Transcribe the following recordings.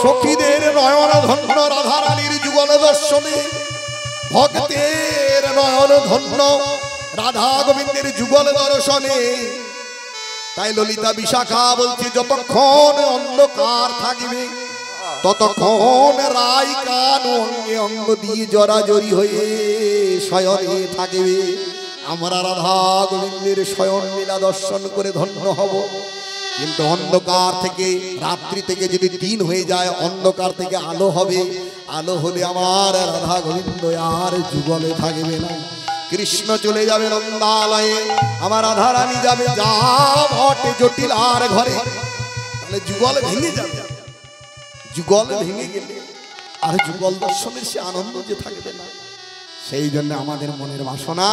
সখীদের নয়ন ধন্য রাধারানীর যুগল দর্শনে, ভক্তের নয়ন ধন্য রাধা গোবিন্দের যুগল দর্শনে। তাই ললিতা বিশাখা বলছে যতক্ষণ অন্ধকার থাকবে ততক্ষণ রায় কান অঙ্গে অঙ্গ দিয়ে জরাজরি হয়ে শয়নে থাকবে। আমরা রাধা গোবিন্দের শয়ন লীলা দর্শন করে ধন্য হব। কিন্তু অন্ধকার থেকে, রাত্রি থেকে যদি দিন হয়ে যায়, অন্ধকার থেকে আলো হবে। আলো হলে আমার রাধা গোবিন্দ আর যুগলে থাকবে না। কৃষ্ণ চলে যাবে নন্দালয়ে, আমার রাধা রানী যাবে যা ভটে জটিল আর ঘরে। তাহলে যুগল ভেঙে যাবে। যুগল ভেঙে গেলে আর যুগল দর্শনের সে আনন্দ যে থাকবে না। সেই জন্য আমাদের মনের বাসনা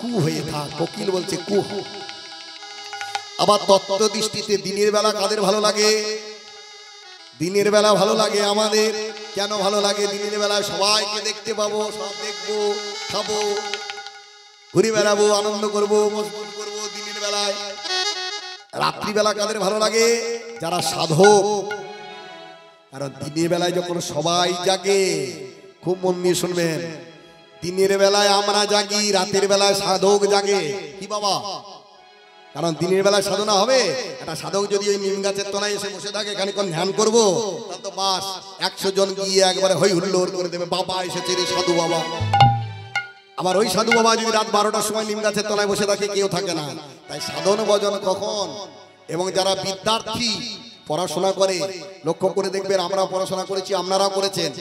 কু হয়ে থাক। কোকিল বলছে কু। আবার তত্ত্ব দৃষ্টিতে দিনের বেলা কাদের ভালো লাগে? দিনের বেলা ভালো লাগে আমাদের। কেন ভালো লাগে? দিনের বেলায় সবাইকে দেখতে পাবো, সব দেখবো, খাবো, ঘুরে বেড়াবো, আনন্দ করবো, মজবুত করবো দিনের বেলায়। রাত্রিবেলা কাদের ভালো লাগে? যারা সাধক। কারণ দিনের বেলায় যখন সবাই জাগে, খুব মন দিয়ে শুনবেন, দিনের বেলায় আমরা জাগি, রাতের বেলায় সাধক জাগে। কি বাবা? কারণ দিনের বেলায় সাধনা হবে। একটা সাধক যদি ওই নিম গাছের তলায় এসে বসে থাকে, খানিকক্ষণ ধ্যান করবো, তার তো বাস 100 জন গিয়ে একবারে হই হুল্লোড় করে দেবে, বাবা এসেছে রে সাধু বাবা। আবার ওই সাধু বাবা যদি রাত 12টার সময় নিম গাছের তলায় বসে থাকে, কেউ থাকে না। তাই সাধন ভজন কখন? এবং যারা বিদ্যার্থী পড়াশোনা করে, লক্ষ্য করে দেখবেন, আমরা পড়াশোনা করেছি, আপনারাও করেছেন।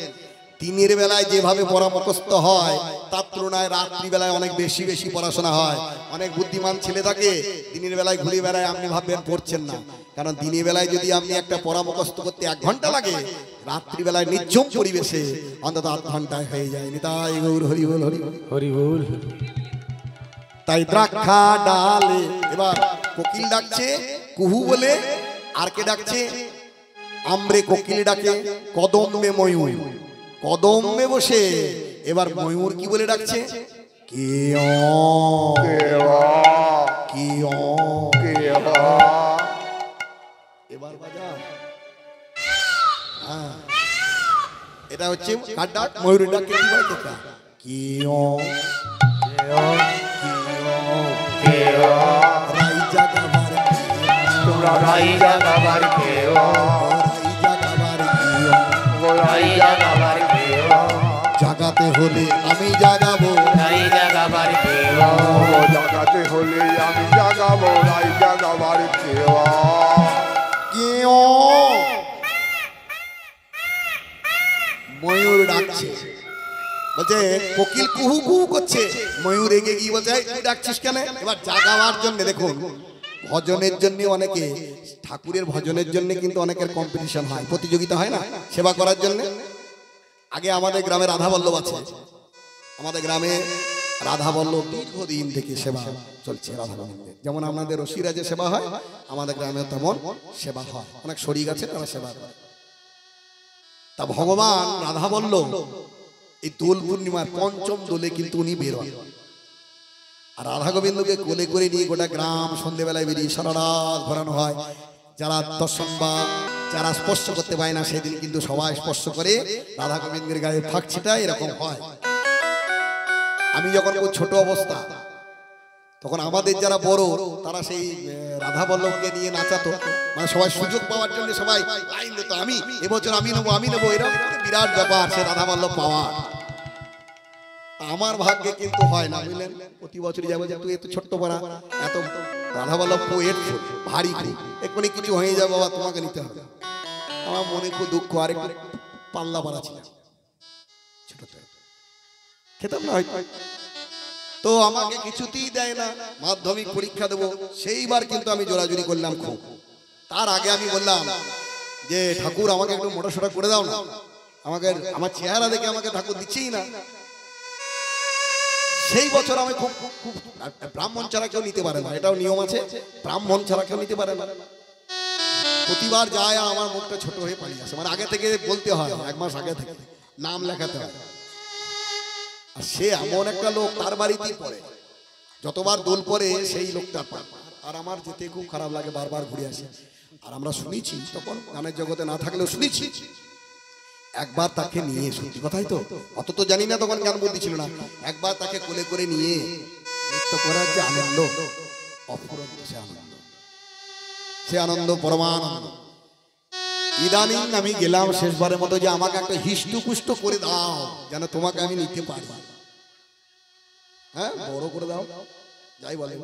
দিনের বেলায় যেভাবে পড়া মুখস্থ হয় তার তুলনায় রাত্রিবেলায় অনেক বেশি বেশি পড়াশোনা হয়। অনেক বুদ্ধিমান ছেলে থাকে, দিনের বেলায় ঘুরে বেড়ায়, আপনি ভাববেন পড়ছেন না। কারণ দিনের বেলায় যদি আপনি একটা পড়া মুখস্থ করতে 1 ঘন্টা লাগে, রাত্রিবেলায় নির্জন পরিবেশে অন্তত 8 ঘন্টায় হয়ে যায়। নিতাই গৌর হরি বল, হরি হরি বল। তাই দ্রাক্ষা ডালে এবার কোকিল ডাকছে কুহু বলে, আর কে ডাকছে? আমরে কোকিল ডাকে, কদম্বে ময়ূর, কদম্বে বসে এবার ময়ূর কি বলে ডাকছে? এবার বাজা। এটা হচ্ছে কার ডাক? ময়ূরের ডাক। কি বলে? জাগাতে হলে আমি জাগাবো, জাগাতে হলে আমি জাগাবো, রাই জাগাবার ময়ূর ডাকছে, বলছে কোকিল কুহু কুহু করছে, ময়ূর এগিয়ে গিয়ে বলছে তুই ডাকছিস কেন? এবার জাগাবার জন্য। দেখুন, ভজনের জন্য অনেকে, ঠাকুরের ভজনের জন্য কিন্তু অনেকের কম্পিটিশন হয়, প্রতিযোগিতা হয় না সেবা করার জন্য। আগে আমাদের গ্রামে রাধা বল্লভ আছে। আমাদের গ্রামে রাধা বল্লভ দীর্ঘদিন থেকে সেবা চলছে রাধা বল্লভের। যেমন আমাদের রশিরাজে সেবা হয়, আমাদের গ্রামে তেমন সেবা হয়। অনেক শরীর আছে, তারা সেবা করে। তা ভগবান রাধা বল্লভ এই দোল পূর্ণিমার ৫ম দোলে কিন্তু উনি বের হন। আর রাধা গোবিন্দকে কোলে করে নিয়ে গোটা গ্রাম সন্ধ্যেবেলায় বেরিয়ে সারা রাত ঘোরানো হয়। যারা দর্শন বা যারা স্পর্শ করতে পায় না, সেদিন কিন্তু সবাই স্পর্শ করে রাধা গোবিন্দের গায়ে ফাঁক ছিটায়, এরকম হয়। আমি যখন ছোট অবস্থা, তখন আমাদের যারা বড় তারা সেই রাধা বল্লভকে নিয়ে নাচাতো। মানে সবাই সুযোগ পাওয়ার জন্য সবাই লাইন দিত, আমি এবছর আমি নেবো, আমি নেবো, এরকম বিরাট ব্যাপার সে রাধা বল্লভ পাওয়া। আমার ভাগ্যে কিন্তু হয় না, বুঝলেন। প্রতি বছরই যাবো যে তুই এত ছোট্ট পড়া, এত রাধা বল্লভ পোয়েট ভারী, এক্ষুনি কিছু হয়ে যাবে বাবা, তোমাকে নিতে হবে। আমার মনে খুব দুঃখ। আর একটু পাল্লা পাড়া ছিল, ছোট খেতাম না হয়তো, তো আমাকে কিছুতেই দেয় না। মাধ্যমিক পরীক্ষা দেবো, সেইবার কিন্তু আমি জোরাজুরি করলাম খুব। তার আগে আমি বললাম যে ঠাকুর আমাকে একটু মোটাসোটা করে দাও না, আমাকে আমার চেহারা দেখে আমাকে ঠাকুর দিচ্ছেই না। সেই বছর আমি খুব খুব ব্রাহ্মণ ছাড়া কেউ নিতে পারে না, এটাও নিয়ম আছে, ব্রাহ্মণ ছাড়া কেউ নিতে পারে না। প্রতিবার যায় আমার মুখটা ছোট হয়ে পালিয়ে আসে। মানে আগে থেকে বলতে হয়, 1 মাস আগে থেকে নাম লেখাতে হয়। আর সে এমন একটা লোক, তার বাড়িতেই পড়ে, যতবার দোল পড়ে সেই লোকটা পায়। আর আমার যেতে খুব খারাপ লাগে, বারবার ঘুরে আসে। আর আমরা শুনেছি তখন গানের জগতে না থাকলেও শুনেছি একবার তাকে নিয়ে, সত্যি কথাই তো, অত তো জানি না তখন গান বুদ্ধি ছিল না, একবার তাকে কোলে করে নিয়ে নৃত্য করার যে আনন্দ, অফুরন্ত সে আনন্দ, সে আনন্দ পরমানন্দ। ইদানিং আমি গেলাম শেষবারের মতো যে আমাকে একটা হিষ্টপুষ্ট করে দাও যেন তোমাকে আমি নিতে পারি, হ্যাঁ বড় করে দাও, যাই বলে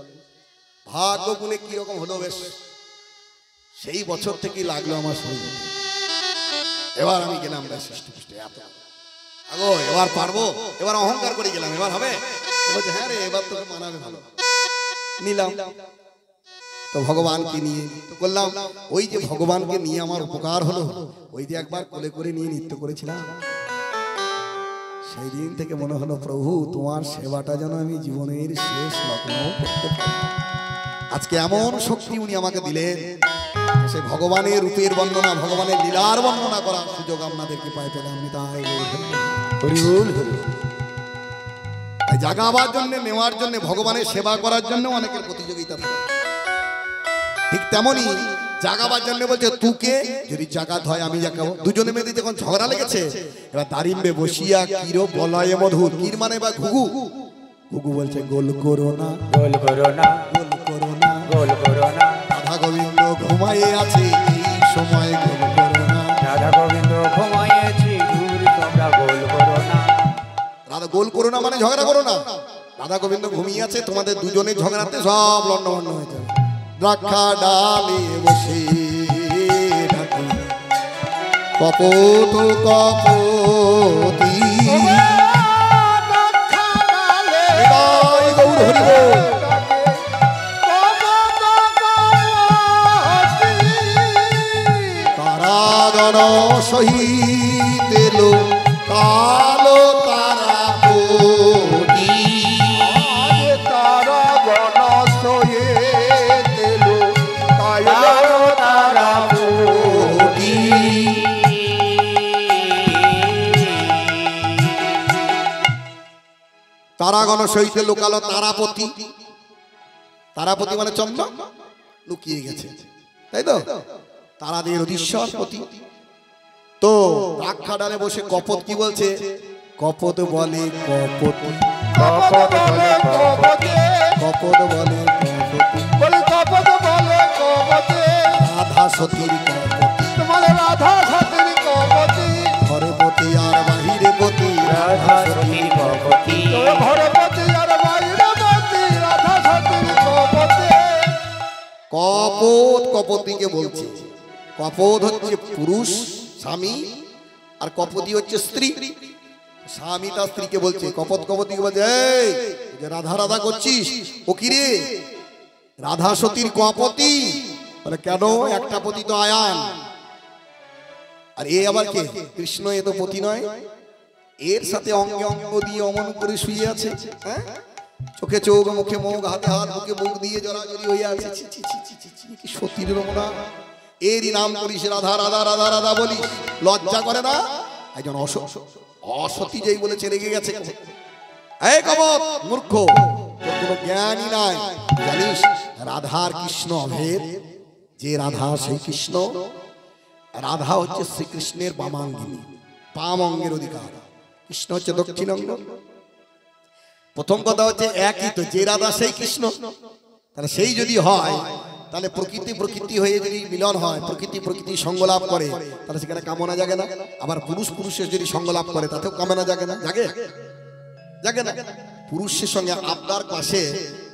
ভাগ্য গুণে কিরকম হলো বেশ, সেই বছর থেকেই লাগলো আমার শরীর। এবার আমি গেলাম বেশ হিষ্টপুষ্ট, এত আগো এবার পারবো, এবার অহংকার করে গেলাম, এবার হবে, বলছে হ্যাঁ রে এবার তোকে মানাবে, ভালো নিলাম। তো ভগবানকে নিয়ে তো করলাম, ওই যে ভগবানকে নিয়ে আমার উপকার হলো, ওই যে একবার কোলে করে নিয়ে নৃত্য করেছিলাম, সেই দিন থেকে মনে হলো প্রভু তোমার সেবাটা যেন আমি জীবনের শেষ লগ্ন করতে পারি। আজকে এমন শক্তি উনি আমাকে দিলেন, সে ভগবানের রূপের বর্ণনা, ভগবানের লীলার বর্ণনা করার সুযোগ আপনাদেরকে পাই পেলাম। তাই জাগাবার জন্য, নেওয়ার জন্য, ভগবানের সেবা করার জন্য অনেকের প্রতিযোগিতা থাকে, ঠিক তেমনি জাগাবার জন্য বলছে তুকে যদি জাগাত হয় আমি জাগাবো। দুজনে মেয়েদের যখন ঝগড়া লেগেছে, এবার দাঁড়িয়ে বসিয়া কিরো বলয়ে মধুর, কির মানে বা ঘুঘু, ঘুঘু বলছে গোল করো না, গোল করো না, গোল করো না, গোল করো না, রাধা গোবিন্দ ঘুমায়ে আছে এই সময়, গোল করো না, রাধা গোবিন্দ ঘুমায়েছি দূর তোমরা গোল করো না। রাধা গোল করো না মানে ঝগড়া করো না, রাধা গোবিন্দ ঘুমিয়ে আছে, তোমাদের দুজনের ঝগড়াতে সব লন্ডভন্ড হয়ে যাবে। রাখা ডালে বসে ডাকি কপোত কপতি, গৌর হরি বল। তারাগণ সহিত এলো কালো তারা কোটি, তারাগণ সহিত এলো কালো তারা কোটি। তারাগণ সহিত এলো কালো তারাপতি, তারাপতি মানে চন্দ্র লুকিয়ে গেছে, তাই তো, তারাদের অধীশ্বর পতি। তো রাক্ষা ডালে বসে কপত কি বলছে, কপত বলে কপতি, কপত বলে কপতি, কপত বলে কপতি, বলে কপত বলে কপতি, রাধা সতীর কপতি, তোমার রাধা সতীর কপতি, ঘরে পতি আর বাহিরে পতি, রাধা সতীর কপতি, ঘরে পতি আর বাইরে পতি, রাধা সতীর কপতি। কপত কপতিকে বলছে, কপত হচ্ছে পুরুষ স্বামী আর কপতি হচ্ছে স্ত্রী। স্বামী তার স্ত্রীকে বলছে, কপত কপতিকে বলছে এই যে রাধা রাধা করছিস ও কি রে, রাধা সতীর কপতি, বলে কেন একটা পতি তো আয়ান, আর এ আবার কে, কৃষ্ণ, এ তো পতি নয়, এর সাথে অঙ্গে অঙ্গ দিয়ে অমন করে শুয়ে আছে, হ্যাঁ চোখে চোখ, মুখে মুখ, হাতে হাত, মুখে মুখ দিয়ে জড়াজড়ি হয়ে আছে, ছি ছি ছি ছি ছি ছি, কি সতীর নমুনা, এরই নাম করিস রাধা রাধা রাধা রাধা বলিস, লজ্জা করে না? একজন অসতী যেই বলেছে রেগে গেছে, এই কবত মূর্খ, তোর কোনো জ্ঞানই নাই, জানিস রাধার কৃষ্ণ অভেদ, যে রাধা সেই কৃষ্ণ, রাধা হচ্ছে শ্রীকৃষ্ণের বামাঙ্গিনী, বাম অঙ্গের অধিকার, কৃষ্ণ হচ্ছে দক্ষিণ অঙ্গ। প্রথম কথা হচ্ছে একই তো, যে রাধা সেই কৃষ্ণ, তাহলে সেই যদি হয় তাহলে প্রকৃতি প্রকৃতি হয়ে যদি মিলন হয়, প্রকৃতি প্রকৃতি সঙ্গলাভ করে, তাহলে সেখানে কামনা জাগে না? আবার পুরুষ পুরুষের যদি সঙ্গলাভ করে তাতেও কামনা জাগে না? জাগে? জাগে না? পুরুষের সঙ্গে আপনার পাশে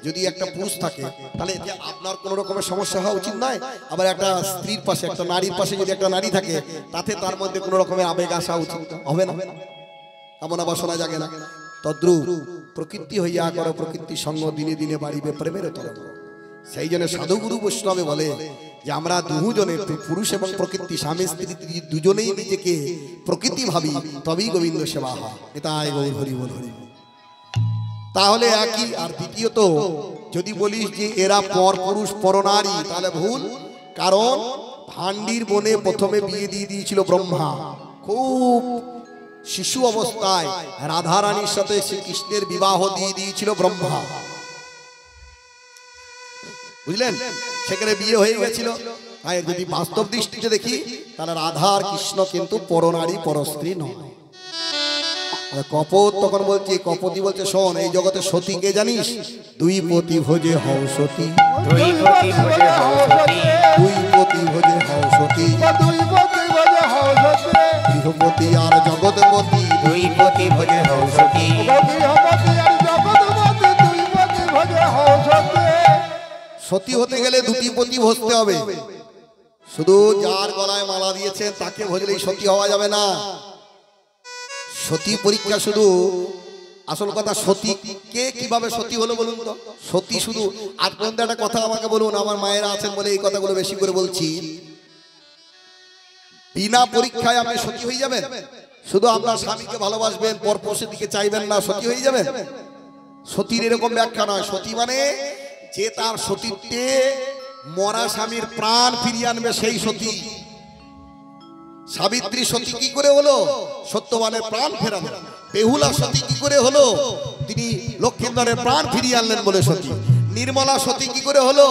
যদি একটা পুরুষ থাকে তাহলে এতে আপনার কোনো রকমের সমস্যা হওয়া উচিত নয়, আবার একটা স্ত্রীর পাশে, একটা নারীর পাশে যদি একটা নারী থাকে তাতে তার মধ্যে কোনো রকমের আবেগ আসা উচিত হবে না, কামনা বাসনা জাগে না। তদ্রূপ প্রকৃতি হইয়া করো প্রকৃতি সঙ্গ, দিনে দিনে বাড়িবে প্রেমের তরঙ্গ। সেই জন্য সাধুগুরু বৈষ্ণবে বলে যে আমরা দুজনে, পুরুষ এবং প্রকৃতি, স্বামী স্ত্রী দুজনেই নিজেকে প্রকৃতি ভাবি, তবেই গোবিন্দ সেবা হয়। এটাই গৌর হরি বল, হরি বল। তাহলে একই। আর দ্বিতীয়ত যদি বলিস যে এরা পর পুরুষ পর নারী, তাহলে ভুল, কারণ ভান্ডির বনে প্রথমে বিয়ে দিয়ে দিয়েছিল ব্রহ্মা, খুব শিশু অবস্থায় রাধা রানীর সাথে শ্রীকৃষ্ণের বিবাহ দিয়ে দিয়েছিল ব্রহ্মা, বুঝলেন? সেখানে বিয়ে হয়ে গেছিল, তাই যদি বাস্তব দৃষ্টিতে দেখি তাহলে রাধা আর কৃষ্ণ কিন্তু পরনারী পরস্ত্রী নয়। কপট তখন বলছে, কপতি বলছে শোন, এই জগতে সতী কে জানিস? দুই পতি ভোজে হও সতী, দুই পতি ভোজে হও সতী, দুই পতি ভোজে হও সতী, দুই পতি ভোজে হও সতী, গৃহপতি আর জগৎপতি দুই পতি ভোজে হও সতী, গৃহপতি আর জগৎপতি দুই পতি ভোজে হও সতী। সতী হতে গেলে দুটি পতি ভজতে হবে। শুধু যার গলায় মালা দিয়েছেন তাকে ভজলেই সতী হওয়া যাবে না। সতী পরীক্ষা শুধু, আসল কথা সতী কে কিভাবে সতী হলো বলুন তো? সতী শুধু আজ পর্যন্ত একটা কথা আমাকে বলুন, আমার মায়েরা আছেন বলে এই কথাগুলো বেশি করে বলছি, বিনা পরীক্ষায় আপনি সতী হয়ে যাবেন? শুধু আপনার স্বামীকে ভালোবাসবেন, পরপুরুষের দিকে চাইবেন না, সতী হয়ে যাবেন? সতীর এরকম ব্যাখ্যা নয়। সতী মানে যে তার সতীত্বে মরা স্বামীর প্রাণ ফিরিয়ে আনবে, সেই সতী। সাবিত্রী সতী কি করে হলো? সত্যবানের প্রাণ ফেরানো। বেহুলা সতী কি করে হলো? তিনি লক্ষ্মীন্দরের প্রাণ ফিরিয়ে আনলেন বলে সতী। নির্মলা সতী কি করে হলো?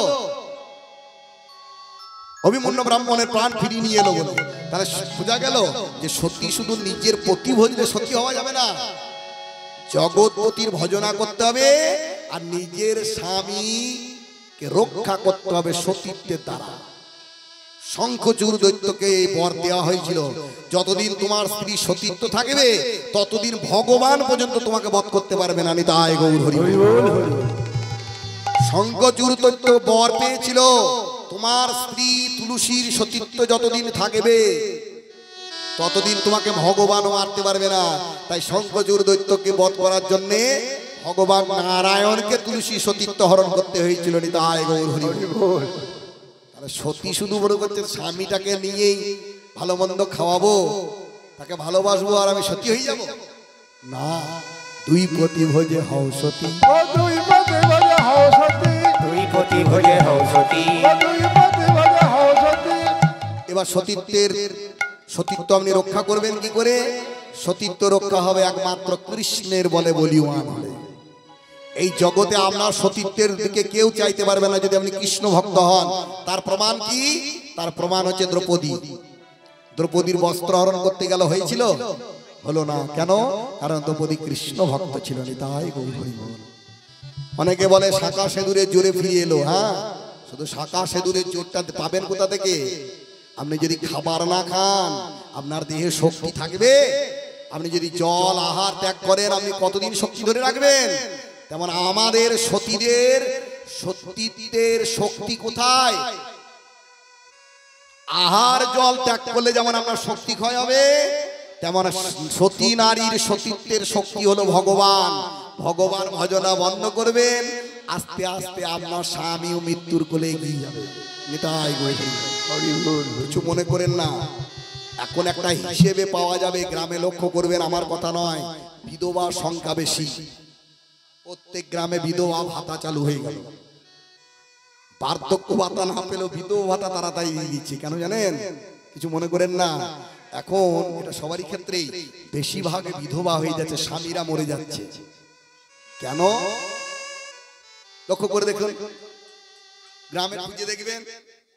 অভিমন্যু ব্রাহ্মণের প্রাণ ফিরিয়ে নিয়ে এলো বলে। তাহলে বোঝা গেল যে সতী শুধু নিজের পতি ভজলে সতী হওয়া যাবে না, জগৎপতির ভজনা করতে হবে আর নিজের স্বামীকে রক্ষা করতে হবে সতীত্বের দ্বারা। শঙ্খচূড় দৈত্যকে এই বর দেওয়া হয়েছিল, যতদিন তোমার স্ত্রী সতীত্ব থাকবে ততদিন ভগবান পর্যন্ত তোমাকে বধ করতে পারবে না। নিতাই গৌর হরি বল। শঙ্খচূড় দৈত্য বর পেয়েছিল, তোমার স্ত্রী তুলসীর সতীত্ব যতদিন থাকবে ততদিন তোমাকে ভগবানও মারতে পারবে না। তাই শঙ্খচূড় দৈত্যকে বধ করার জন্য ভগবান নারায়ণকে তুলসী সতীত্ব হরণ করতে হয়েছিল। নিতাই গৌর হরি বল। সতী শুধু বড় করছে স্বামীটাকে নিয়েই ভালো মন্দ খাওয়াবো, তাকে ভালোবাসবো আর আমি সতী হয়ে যাব না। দুই পতি ভোজে হও সতী, দুই পতি ভোজে হও সতী, দুই পতি ভোজে হও সতী, দুই পতি ভোজে হও সতী। এবার সতীত্ব আপনি রক্ষা করবেন কি করে? সতীত্ব রক্ষা হবে একমাত্র কৃষ্ণের বলে বলিওয়ান হলে। এই জগতে আপনার সতীত্বের দিকে কেউ চাইতে পারবে না যদি আপনি কৃষ্ণ ভক্ত হন। তার প্রমাণ কি? তার প্রমাণ হচ্ছে দ্রৌপদী। দ্রৌপদীর বস্ত্র হরণ করতে গেল, হয়েছিল? হলো না। কেন? কারণ দ্রৌপদী কৃষ্ণ ভক্ত ছিল। নিতাই গৌর হরি বল। অনেকে বলে শাঁখা সেঁদুরের জোরে ফিরে এলো। হ্যাঁ, শুধু শাঁখা সেঁদুরের জোরটা পাবেন কোথা থেকে? আপনি যদি খাবার না খান আপনার দেহে শক্তি থাকবে। আপনি যদি জল আহার ত্যাগ করেন আপনি কতদিন শক্তি ধরে রাখবেন? তেমন আমাদের সতীদের সতীত্বের শক্তি কোথায়? আহার জল ত্যাগ করলে যেমন আপনার শক্তি ক্ষয় হবে, তেমন সতী নারীর সতীত্বের শক্তি হলো ভগবান। ভগবান ভজনা বন্ধ করবেন, আস্তে আস্তে আপনার স্বামীও মৃত্যুর কোলে এগিয়ে যাবে। নিতাই গৌর হরি বল। কিছু মনে করেন না, এখন একটা হিসেবে পাওয়া যাবে গ্রামে, লক্ষ্য করবেন, আমার কথা নয়। বিধবার সংখ্যা বেশি, প্রত্যেক গ্রামে বিধবা ভাতা চালু হয়ে গেল। বার্ধক্য ভাতা না পেলেও বিধবা ভাতা তাড়াতাড়ি দিয়ে দিচ্ছে। কেন জানেন? কিছু মনে করেন না, এখন এটা সবারই ক্ষেত্রেই বেশিরভাগ বিধবা হয়ে যাচ্ছে, স্বামীরা মরে যাচ্ছে। কেন? লক্ষ্য করে দেখুন, গ্রামে খুঁজে দেখবেন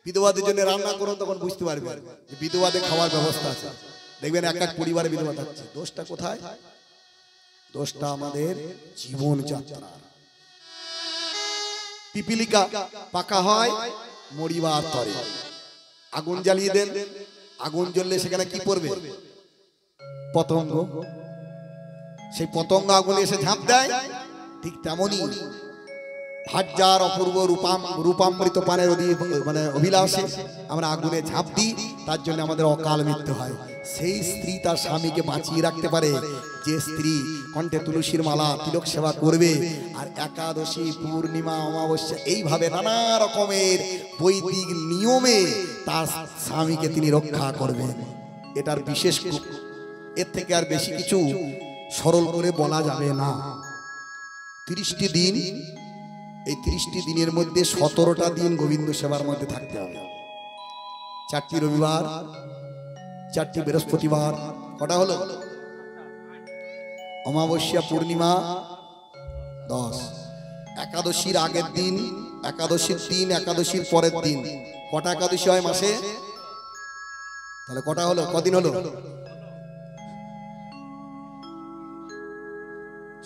বিধবাদের জন্য রান্না করুন, তখন বুঝতে পারবেন যে বিধবাদের খাওয়ার ব্যবস্থা আছে। দেখবেন এক এক পরিবারে বিধবা থাকছে। দোষটা কোথায়? দোষটা আমাদের জীবন যাত্রা। পিপিলিকা পাকা হয় মরিবার তরে, আগুন জ্বালিয়ে দেন, আগুন জ্বললে সেখানে কি পড়বে? পতঙ্গ। সেই পতঙ্গ আগুনে এসে ঝাঁপ দেয়। ঠিক তেমনই ভাজ্যার অপূর্ব রূপামৃত পানের মানে অভিলাষে আমরা আগুনে ঝাঁপ দিই, তার জন্য আমাদের অকাল মৃত্যু হয়। সেই স্ত্রী তার স্বামীকে বাঁচিয়ে রাখতে পারে যে স্ত্রী কণ্ঠে তুলসীর মালা, তিলক সেবা করবে আর একাদশী, পূর্ণিমা, অমাবস্যা এইভাবে নানা রকমের বৈদিক নিয়মে তার স্বামীকে তিনি রক্ষা করবেন। এটার বিশেষ, এর থেকে আর বেশি কিছু সরল করে বলা যাবে না। 30টি দিন, এই 30টি দিনের মধ্যে 17টা দিন গোবিন্দ সেবার মধ্যে থাকতে হবে। 4টি রবিবার, 4টি বৃহস্পতিবার, কটা হলো? অমাবস্যা, পূর্ণিমা 10, একাদশীর আগের দিন একাদশীর দিন, একাদশীর পরের দিন কটা একাদশী হয় মাসে? তাহলে কটা হলো? কদিন হলো?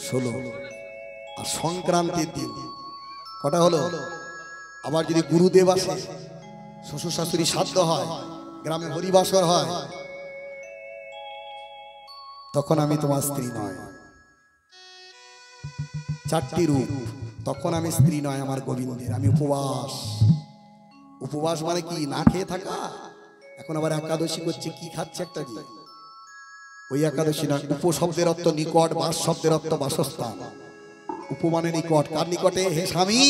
16। আর সংক্রান্তির দিন কটা হলো? আবার যদি গুরুদেব আসে, শ্বশুর শাশুড়ি শ্রাদ্ধ হয়, গ্রামে হরিবাসর হয়, তখন আমি তোমার স্ত্রী নয়। 4টি রূপ, তখন আমি স্ত্রী নয় আমার গোবিন্দের, আমি উপবাস। উপবাস মানে কি? না খেয়ে থাকা। এখন আবার একাদশী করছে, কি খাচ্ছে একটা কি? ওই একাদশী নয়। উপ শব্দের অর্থ নিকট, বাস শব্দের অর্থ বাসস্থান। উপ মানে নিকট। কার নিকটে? হে স্বামী,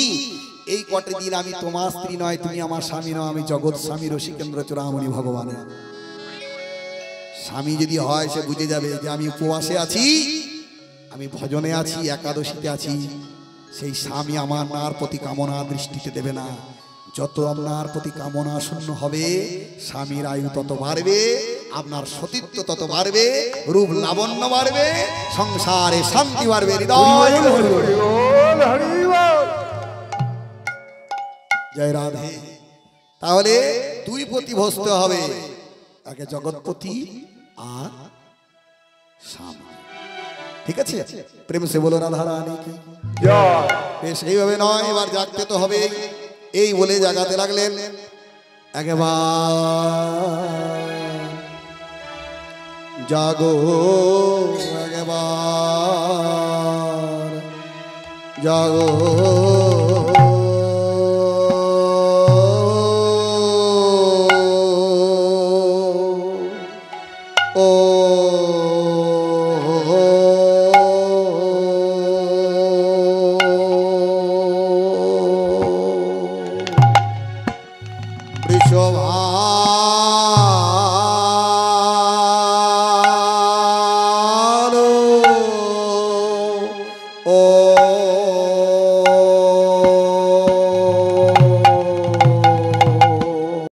এই কটে দিন আমি তোমার স্ত্রী নয়, তুমি আমার স্বামী নয়, আমি জগৎ স্বামী রসিকেন্দ্র চূড়ামণি ভগবানের স্বামী। যদি হয় সে বুঝে যাবে যে আমি উপবাসে আছি, আমি ভজনে আছি, একাদশীতে আছি। সেই স্বামী আমার নার প্রতি কামনা দৃষ্টিতে দেবে না। যত আপনার প্রতি কামনা শূন্য হবে, স্বামীর আয়ু তত বাড়বে, আপনার সতীত্ব তত বাড়বে, রূপ লাবণ্য বাড়বে, সংসারে শান্তি বাড়বে। হৃদয় জয় রাধে। তাহলে দুই পতি ভস্ত হবে, একে জগৎপতি আর স্বামী। ঠিক আছে? প্রেম সে বলো রাধা রানী কি জয়। বেশ, এইভাবে নয়, এবার জাগতে তো হবে। এই বলে জাগাতে লাগলেন। একবার জাগো, একবার জাগো, ও বৃষভালো, ও